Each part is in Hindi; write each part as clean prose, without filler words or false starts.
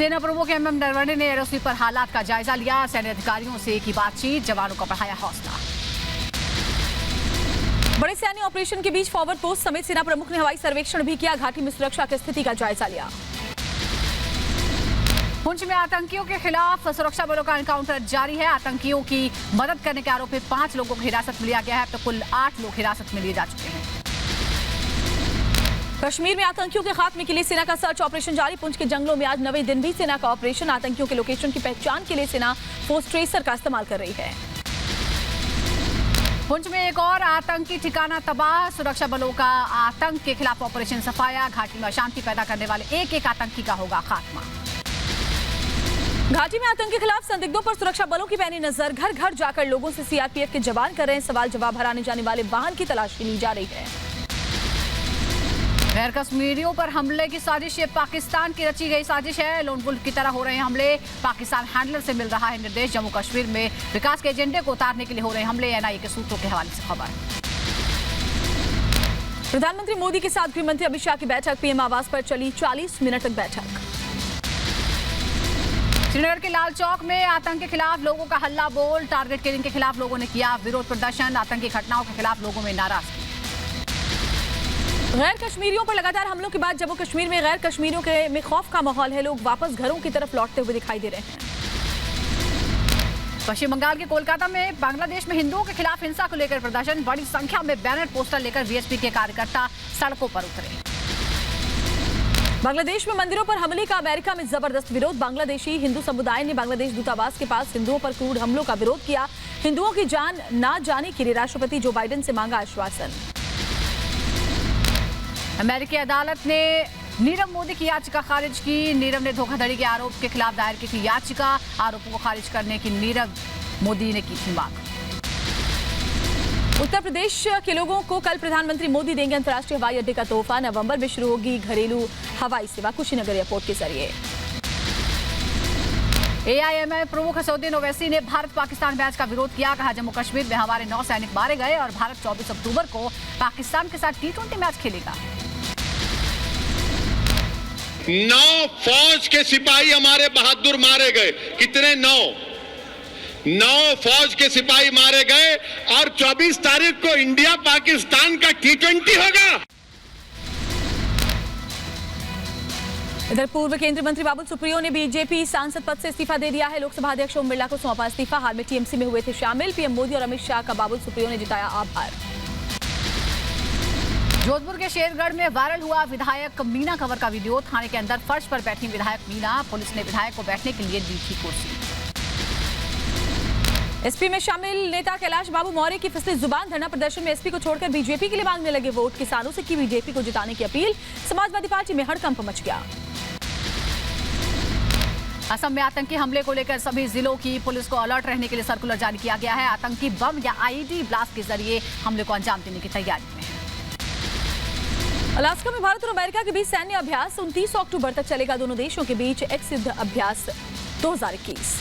सेना प्रमुख एमएम नरवणे ने एयरस्ट्रिप पर हालात का जायजा लिया। सैन्य अधिकारियों से की बातचीत, जवानों का बढ़ाया हौसला। बड़े सैन्य ऑपरेशन के बीच फॉरवर्ड पोस्ट समेत सेना प्रमुख ने हवाई सर्वेक्षण भी किया। घाटी में सुरक्षा की स्थिति का जायजा लिया। पुंछ में आतंकियों के खिलाफ सुरक्षा बलों का एनकाउंटर जारी है। आतंकियों की मदद करने के आरोप में 5 लोगों को हिरासत में लिया गया है। अब तक कुल 8 लोग हिरासत में लिए जा चुके हैं। कश्मीर में आतंकियों के खात्मे के लिए सेना का सर्च ऑपरेशन जारी। पुंछ के जंगलों में आज 9वें दिन भी सेना का ऑपरेशन। आतंकियों के लोकेशन की पहचान के लिए सेना फोर्स ट्रेसर का इस्तेमाल कर रही है। पुंछ में एक और आतंकी ठिकाना तबाह। सुरक्षा बलों का आतंक के खिलाफ ऑपरेशन सफाया। घाटी में अशांति पैदा करने वाले एक आतंकी का होगा खात्मा। घाटी में आतंक के खिलाफ संदिग्धों पर सुरक्षा बलों की पैनी नजर। घर घर जाकर लोगों से सीआरपीएफ के जवान कर रहे हैं सवाल जवाब। हराने जाने वाले वाहन की तलाशी ली जा रही है। गैर कश्मीरियों पर हमले की साजिश, ये पाकिस्तान की रची गई साजिश है। लोन वुल्फ की तरह हो रहे हैं हमले। पाकिस्तान हैंडलर से मिल रहा है निर्देश। जम्मू कश्मीर में विकास के एजेंडे को उतारने के लिए हो रहे हमले। एनआईए के सूत्रों के हवाले से खबर। प्रधानमंत्री मोदी के साथ गृह मंत्री अमित शाह की बैठक। पीएम आवास पर चली 40 मिनट तक बैठक। श्रीनगर के लाल चौक में आतंक के खिलाफ लोगों का हल्ला बोल। टारगेट किलिंग के खिलाफ लोगों ने किया विरोध प्रदर्शन। आतंकी घटनाओं के खिलाफ लोगों में नाराजगी। गैर कश्मीरियों पर लगातार हमलों के बाद जम्मू कश्मीर में गैर कश्मीरियों के में खौफ का माहौल है। लोग वापस घरों की तरफ लौटते हुए दिखाई दे रहे हैं। पश्चिम बंगाल के कोलकाता में बांग्लादेश में हिंदुओं के खिलाफ हिंसा को लेकर प्रदर्शन। बड़ी संख्या में बैनर पोस्टर लेकर बीएसपी के कार्यकर्ता सड़कों पर उतरे। बांग्लादेश में मंदिरों पर हमले का अमेरिका में जबरदस्त विरोध। बांग्लादेशी हिंदू समुदाय ने बांग्लादेश दूतावास के पास हिंदुओं पर क्रूर हमलों का विरोध किया। हिंदुओं की जान ना जाने के लिए राष्ट्रपति जो बाइडेन से मांगा आश्वासन। अमेरिकी अदालत ने नीरव मोदी की याचिका खारिज की। नीरव ने धोखाधड़ी के आरोप के खिलाफ दायर की थी याचिका। आरोपों को खारिज करने की नीरव मोदी ने की थी मांग। उत्तर प्रदेश के लोगों को कल प्रधानमंत्री मोदी देंगे अंतर्राष्ट्रीय हवाई अड्डे का तोहफा। नवंबर में शुरू होगी घरेलू हवाई सेवा कुशीनगर एयरपोर्ट के जरिए। एआईएमआई प्रमुख असदुद्दीन ओवैसी ने भारत पाकिस्तान मैच का विरोध किया। कहा जम्मू कश्मीर में हमारे 9 सैनिक मारे गए और भारत 24 अक्टूबर को पाकिस्तान के साथ T20 मैच खेलेगा। 9 फौज के सिपाही हमारे बहादुर मारे गए। कितने? 9 फौज के सिपाही मारे गए और 24 तारीख को इंडिया पाकिस्तान का T20 होगा। इधर पूर्व केंद्रीय मंत्री बाबुल सुप्रियो ने बीजेपी सांसद पद से इस्तीफा दे दिया है। लोकसभा अध्यक्ष ओम बिरला को सौंपा इस्तीफा। हाल में टीएमसी में हुए थे शामिल। पीएम मोदी और अमित शाह का बाबुल सुप्रियो ने जताया आभार। जोधपुर के शेरगढ़ में वायरल हुआ विधायक मीना कंवर का वीडियो। थाने के अंदर फर्श पर बैठी विधायक मीना। पुलिस ने विधायक को बैठने के लिए दी थी कुर्सी। एसपी में शामिल नेता कैलाश बाबू मौर्य की फिसली जुबान। धरना प्रदर्शन में एसपी को छोड़कर बीजेपी के लिए मांगने लगे वोट। किसानों से की बीजेपी को जिताने की अपील। समाजवादी पार्टी में हड़कंप मच गया। असम में आतंकी हमले को लेकर सभी जिलों की पुलिस को अलर्ट रहने के लिए सर्कुलर जारी किया गया है। आतंकी बम या आईईडी ब्लास्ट के जरिए हमले को अंजाम देने की तैयारी में है। अलास्का में भारत और अमेरिका के बीच सैन्य अभ्यास 29 अक्टूबर तक चलेगा। दोनों देशों के बीच एक्स युद्ध अभ्यास 2021।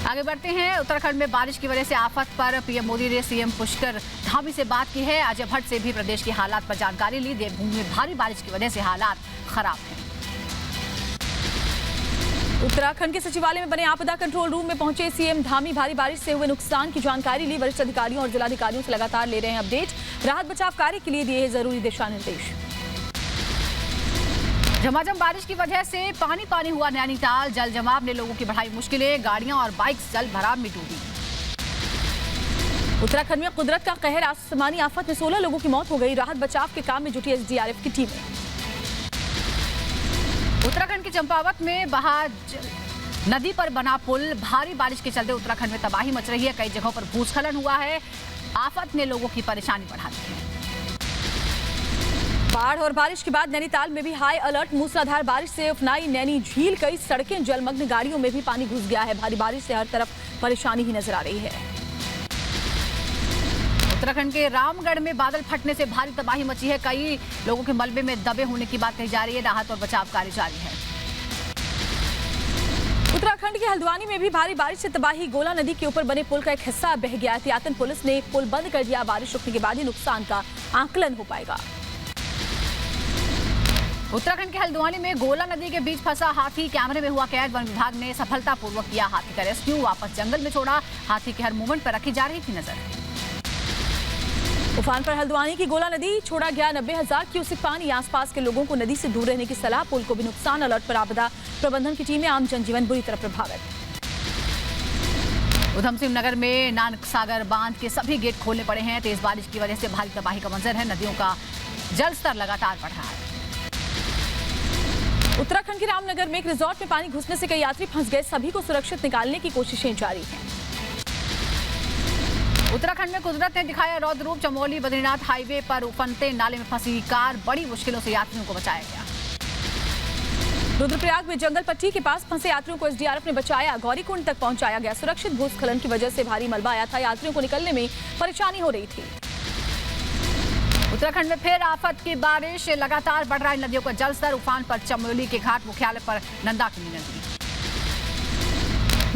आगे बढ़ते हैं। उत्तराखंड में बारिश की वजह से आफत पर पीएम मोदी ने सीएम पुष्कर धामी से बात की है। अजय भट्ट से भी प्रदेश की हालात पर जानकारी ली। देवभूमि में भारी बारिश की वजह से हालात खराब हैं। उत्तराखंड के सचिवालय में बने आपदा कंट्रोल रूम में पहुंचे सीएम धामी। भारी बारिश से हुए नुकसान की जानकारी ली। वरिष्ठ अधिकारियों और जिलाधिकारियों से लगातार ले रहे हैं अपडेट। राहत बचाव कार्य के लिए दिए जरूरी दिशा निर्देश। झमाझम बारिश की वजह से पानी हुआ नैनीताल। जल जमाव ने लोगों की बढ़ाई मुश्किलें। गाड़ियां और बाइक्स जल भराव में डूबी। उत्तराखंड में कुदरत का कहर। आसमानी आफत में 16 लोगों की मौत हो गई। राहत बचाव के काम में जुटी एसडीआरएफ की टीमें। उत्तराखंड के चंपावत में बहाज नदी पर बना पुल। भारी बारिश के चलते उत्तराखंड में तबाही मच रही है। कई जगहों पर भूस्खलन हुआ है। आफत ने लोगों की परेशानी बढ़ा दी है। बाढ़ और बारिश के बाद नैनीताल में भी हाई अलर्ट। मूसलाधार बारिश से उफनाई नैनी झील। कई सड़कें जलमग्न। गाड़ियों में भी पानी घुस गया है। भारी बारिश से हर तरफ परेशानी ही नजर आ रही है। उत्तराखंड के रामगढ़ में बादल फटने से भारी तबाही मची है। कई लोगों के मलबे में दबे होने की बात कही जा रही है। राहत और बचाव कार्य जारी है। उत्तराखंड के हल्द्वानी में भी भारी बारिश से तबाही। गोला नदी के ऊपर बने पुल का एक हिस्सा बह गया। एहतियातन पुलिस ने पुल बंद कर दिया। बारिश रुकने के बाद ही नुकसान का आकलन हो पाएगा। उत्तराखंड के हल्द्वानी में गोला नदी के बीच फंसा हाथी कैमरे में हुआ कैद। वन विभाग ने सफलतापूर्वक किया हाथी का रेस्क्यू, वापस जंगल में छोड़ा। हाथी के हर मूवमेंट पर रखी जा रही थी नजर। उफान पर हल्द्वानी की गोला नदी, छोड़ा गया 90,000 क्यूसेक पानी। आसपास के लोगों को नदी से दूर रहने की सलाह। पुल को भी नुकसान, अलर्ट पर आपदा प्रबंधन की टीमें। आम जनजीवन बुरी तरह प्रभावित। उधम सिंह नगर में नानक सागर बांध के सभी गेट खोलने पड़े हैं। तेज बारिश की वजह से भारी तबाही का मंजर है। नदियों का जल स्तर लगातार बढ़ रहा है। उत्तराखंड के रामनगर में एक रिजॉर्ट में पानी घुसने से कई यात्री फंस गए। सभी को सुरक्षित निकालने की कोशिशें जारी हैं। उत्तराखंड में कुदरत ने दिखाया रौद्र रूप। चमोली बद्रीनाथ हाईवे पर उफनते नाले में फंसी कार, बड़ी मुश्किलों से यात्रियों को बचाया गया। रुद्रप्रयाग में जंगल पट्टी के पास फंसे यात्रियों को एसडीआरएफ ने बचाया, गौरीकुंड तक पहुंचाया गया। सुरक्षित भूस्खलन की वजह से भारी मलबा आया था, यात्रियों को निकलने में परेशानी हो रही थी। उत्तराखंड में फिर आफत की बारिश, लगातार बढ़ रहा है नदियों का जलस्तर। उफान पर चमोली के घाट मुख्यालय पर नंदाकिनी नदी।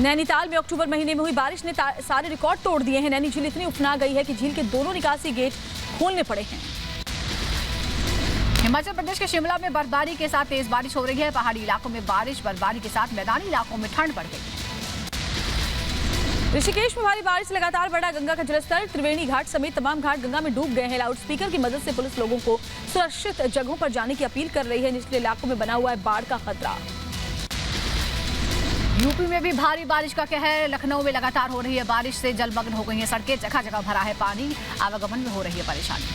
नैनीताल में अक्टूबर महीने में हुई बारिश ने सारे रिकॉर्ड तोड़ दिए हैं। नैनी झील इतनी उफना गई है कि झील के दोनों निकासी गेट खोलने पड़े हैं। हिमाचल प्रदेश के शिमला में बर्फबारी के साथ तेज बारिश हो रही है। पहाड़ी इलाकों में बारिश, बर्फबारी के साथ मैदानी इलाकों में ठंड बढ़ गई है। ऋषिकेश में भारी बारिश, लगातार बढ़ा गंगा का जलस्तर। त्रिवेणी घाट समेत तमाम घाट गंगा में डूब गए हैं। लाउडस्पीकर की मदद से पुलिस लोगों को सुरक्षित जगहों पर जाने की अपील कर रही है। निचले इलाकों में बना हुआ है बाढ़ का खतरा। यूपी में भी भारी बारिश का कहर। लखनऊ में लगातार हो रही है बारिश से जलमग्न हो गई है सड़कें। जगह जगह भरा है पानी, आवागमन में हो रही है परेशानी।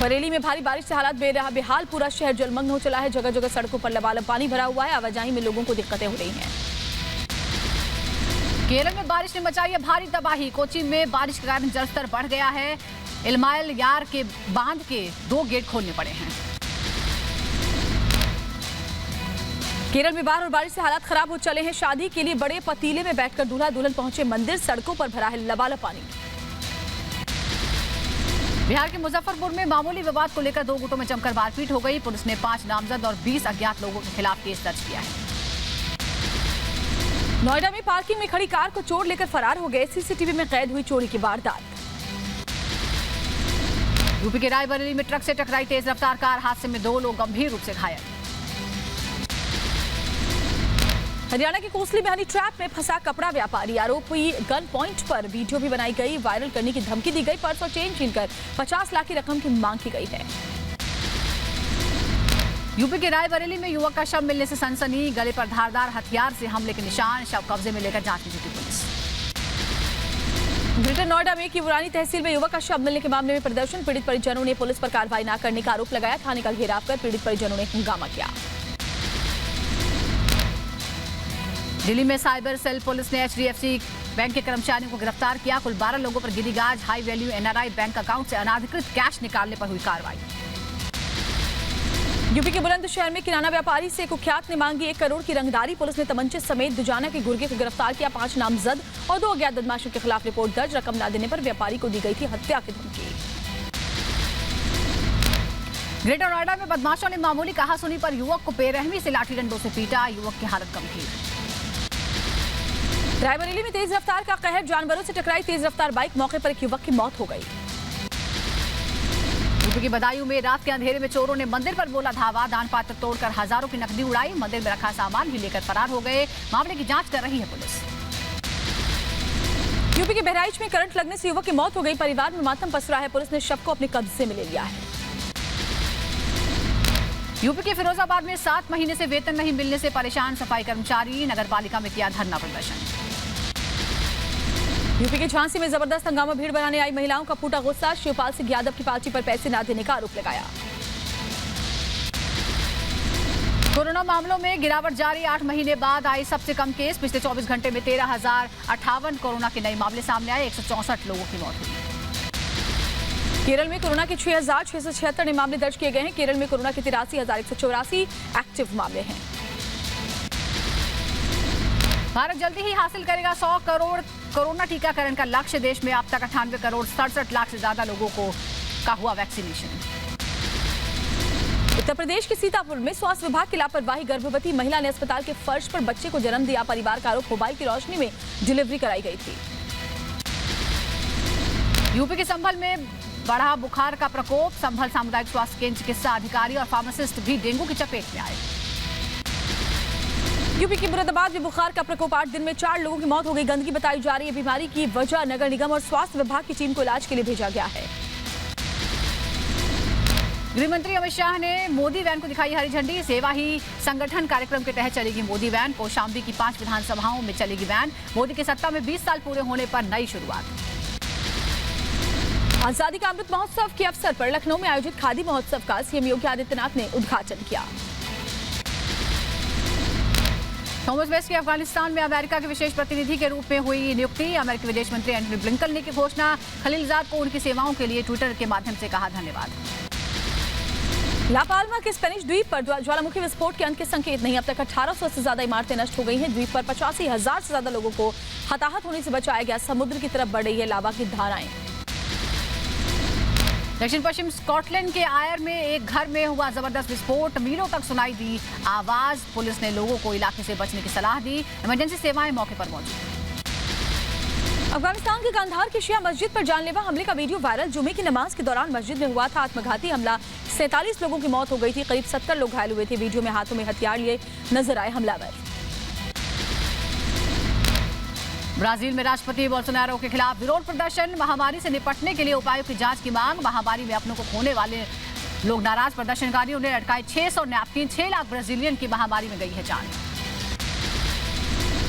बरेली में भारी बारिश से हालात बेहाल, पूरा शहर जलमग्न हो चला है। जगह जगह सड़कों पर लबालब पानी भरा हुआ है। आवाजाही में लोगों को दिक्कतें हो रही हैं। केरल में बारिश ने मचाई है भारी तबाही। कोची में बारिश के कारण जलस्तर बढ़ गया है। इलमायल यार के बांध के 2 गेट खोलने पड़े हैं। केरल में बाढ़ और बारिश से हालात खराब हो चले हैं। शादी के लिए बड़े पतीले में बैठकर दूल्हा दुल्हन पहुंचे मंदिर। सड़कों पर भरा है लबालब पानी। बिहार के मुजफ्फरपुर में मामूली विवाद को लेकर 2 गुटों में जमकर मारपीट हो गई। पुलिस ने 5 नामजद और 20 अज्ञात लोगों के खिलाफ केस दर्ज किया है। नोएडा में पार्किंग में खड़ी कार को चोर लेकर फरार हो गए। सीसीटीवी में कैद हुई चोरी की वारदात। यूपी के रायबरेली में ट्रक से टकराई तेज रफ्तार कार, हादसे में 2 लोग गंभीर रूप से घायल। हरियाणा के कोसली में हनी ट्रैप में फंसा कपड़ा व्यापारी, आरोपी गन पॉइंट पर वीडियो भी बनाई गई, वायरल करने की धमकी दी गई। पर्स और चेन छीनकर 50 लाख की रकम की मांग की गई है। यूपी के रायबरेली में युवक का शव मिलने से सनसनी, गले पर धारदार हथियार से हमले के निशान। शव कब्जे में लेकर जांच में जुटी पुलिस। ग्रेटर नोएडा में किवरानी तहसील में युवक का शव मिलने के मामले में प्रदर्शन, पीड़ित परिजनों ने पुलिस पर कार्रवाई न करने का आरोप लगाया। थाने का घेराव कर पीड़ित परिजनों ने हंगामा किया। दिल्ली में साइबर सेल पुलिस ने एचडीएफसी बैंक के कर्मचारियों को गिरफ्तार किया। कुल 12 लोगों पर गिरीगाज high value NRI bank account से अनाधिकृत कैश निकालने पर हुई कार्रवाई। यूपी के बुलंदशहर में किराना व्यापारी से कुख्यात ने मांगी 1 करोड़ की रंगदारी। पुलिस ने तमंचे समेत दुजाना के गुर्गे को गिरफ्तार किया। 5 नामजद और 2 अज्ञात बदमाशों के खिलाफ रिपोर्ट दर्ज। रकम न देने पर व्यापारी को दी गई थी हत्या की धमकी। ग्रेटर नोएडा में बदमाशों ने मामूली कहासुनी पर युवक को बेरहमी से लाठी डंडों से पीटा। युवक की हालत गंभीर। रायबरेली में तेज रफ्तार का कहर, जानवरों से टकराई तेज रफ्तार बाइक, मौके पर एक युवक की मौत हो गई। यूपी के बदायूं में रात के अंधेरे में चोरों ने मंदिर पर बोला धावा, दान पात्र तोड़कर हजारों की नकदी उड़ाई। मंदिर में रखा सामान भी लेकर फरार हो गए। मामले की जांच कर रही है पुलिस। यूपी के बहराइच में करंट लगने से युवक की मौत हो गई। परिवार में मातम पसरा है। पुलिस ने शव को अपने कब्जे में ले लिया है। यूपी के फिरोजाबाद में 7 महीने से वेतन नहीं मिलने से परेशान सफाई कर्मचारी, नगर पालिका में किया धरना प्रदर्शन। यूपी के झांसी में जबरदस्त हंगामा, भीड़ बनाने आई महिलाओं का फूटा गुस्सा। शिवपाल सिंह यादव की पार्टी पर पैसे न देने का आरोप लगाया। कोरोना मामलों में गिरावट जारी, 8 महीने बाद आई सबसे कम केस। पिछले 24 घंटे में 13,058 कोरोना के नए मामले सामने आए। 164 लोगों की मौत हुई। केरल में कोरोना के 6,676 नए मामले दर्ज किए गए हैं। केरल में कोरोना के 83,184 एक्टिव मामले हैं। भारत जल्दी ही हासिल करेगा 100 करोड़ कोरोना टीकाकरण का लक्ष्य। देश में अब तक 98 करोड़ 67 लाख से ज्यादा लोगों का हुआ वैक्सीनेशन। उत्तर प्रदेश के सीतापुर में स्वास्थ्य विभाग की लापरवाही, गर्भवती महिला ने अस्पताल के फर्श पर बच्चे को जन्म दिया। परिवार का आरोप, मोबाइल की रोशनी में डिलीवरी कराई गई थी। यूपी के संभल में बढ़ा बुखार का प्रकोप, संभल सामुदायिक स्वास्थ्य केंद्र चिकित्सा अधिकारी और फार्मासिस्ट भी डेंगू की चपेट में आए। यूपी के मुरादाबाद में बुखार का प्रकोप, 8 दिन में 4 लोगों की मौत हो गई। गंदगी बताई जा रही है बीमारी की वजह। नगर निगम और स्वास्थ्य विभाग की टीम को इलाज के लिए भेजा गया है। गृह मंत्री अमित शाह ने मोदी वैन को दिखाई हरी झंडी। सेवा ही संगठन कार्यक्रम के तहत चलेगी मोदी वैन। कौशाम्बी की 5 विधानसभाओं में चलेगी वैन। मोदी के सत्ता में 20 साल पूरे होने पर नई शुरुआत। आजादी का अमृत महोत्सव के अवसर पर लखनऊ में आयोजित खादी महोत्सव का सीएम योगी आदित्यनाथ ने उद्घाटन किया। थॉमस वेस्ट की अफगानिस्तान में अमेरिका के विशेष प्रतिनिधि के रूप में हुई नियुक्ति। अमेरिकी विदेश मंत्री एंटनी ब्लिंकन ने की घोषणा। खलीलजाद को उनकी सेवाओं के लिए ट्विटर के माध्यम से कहा धन्यवाद। लापाल्मा के स्पेनिश द्वीप पर ज्वालामुखी विस्फोट के अंत के संकेत नहीं। अब तक 1800 से ज्यादा इमारतें नष्ट हो गई हैं। द्वीप पर 85,000 से ज्यादा लोगों को हताहत होने से बचाया गया। समुद्र की तरफ बढ़ रही है लावा की धाराएं। दक्षिण पश्चिम स्कॉटलैंड के आयर में एक घर में हुआ जबरदस्त विस्फोट। मीलों तक सुनाई दी आवाज। पुलिस ने लोगों को इलाके से बचने की सलाह दी। इमरजेंसी सेवाएं मौके पर मौजूद। अफगानिस्तान के कंधार की शिया मस्जिद पर जानलेवा हमले का वीडियो वायरल। जुमे की नमाज के दौरान मस्जिद में हुआ था आत्मघाती हमला। 47 लोगों की मौत हो गई थी। करीब 70 लोग घायल हुए थे। वीडियो में हाथों में हथियार लिए नजर आए हमलावर। ब्राजील में राष्ट्रपति बोल्सोनारो के खिलाफ विरोध प्रदर्शन। महामारी से निपटने के लिए उपायों की जांच की मांग। महामारी में अपनों को खोने वाले लोग नाराज। प्रदर्शनकारियों ने लटकाए 600 नैपकिन। 6 लाख ब्राजीलियन की महामारी में गई है जान।